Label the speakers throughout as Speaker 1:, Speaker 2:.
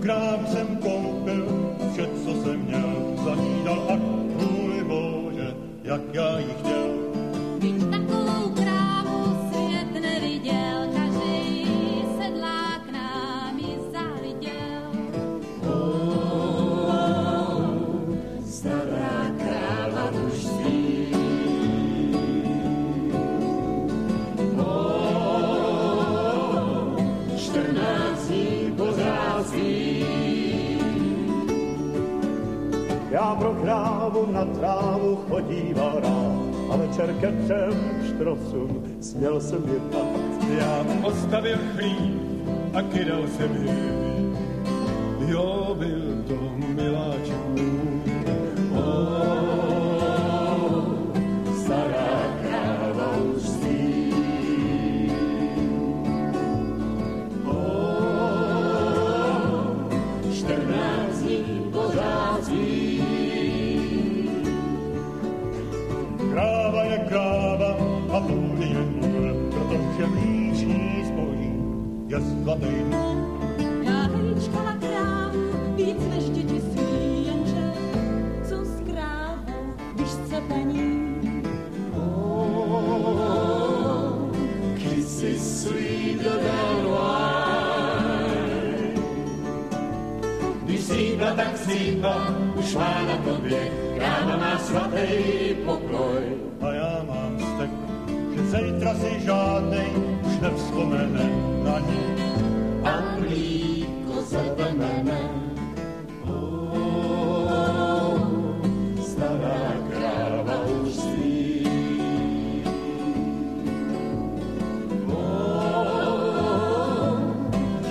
Speaker 1: Krám jsem koupil, vše, co jsem měl, za ní dal a kvůli Bože, jak já ji chtěl.
Speaker 2: Byť takovou krávu svět neviděl, každý sedlák nám ji záviděl.
Speaker 3: Stará kráva už spí. 14 dní pořád spí.
Speaker 1: Já pro krávu na trávu chodíval rád a večer ke třem štrosům směl jsem jednat. Já mu postavil chlív a kydal jsem hřiby. Jo, byl to miláček můj.
Speaker 3: Stará kráva už spí. 14 dní pořád spí.
Speaker 1: Kráva je kráva a půdy je nůl, protože místní zboží je zlatý nůl.
Speaker 2: Já hejčkala krávu víc než děti svý, jenže co s krávou, když chce paní.
Speaker 3: Kisses sweet than wine. Když stříbla, tak stříbla, už má na tobě, kráva má svatý pokoj.
Speaker 1: A já mám vztek, že zítra si žádnej už nevzpomene na ní.
Speaker 3: A mlíko zatemene. Stará kráva už spí.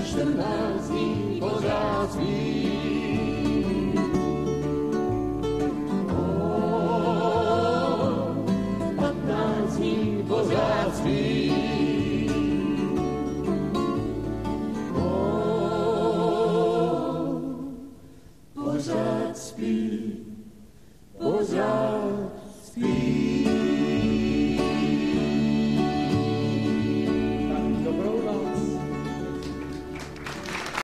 Speaker 3: 14 dní pořád spí. 15 dní pořád spí. Pořád spí.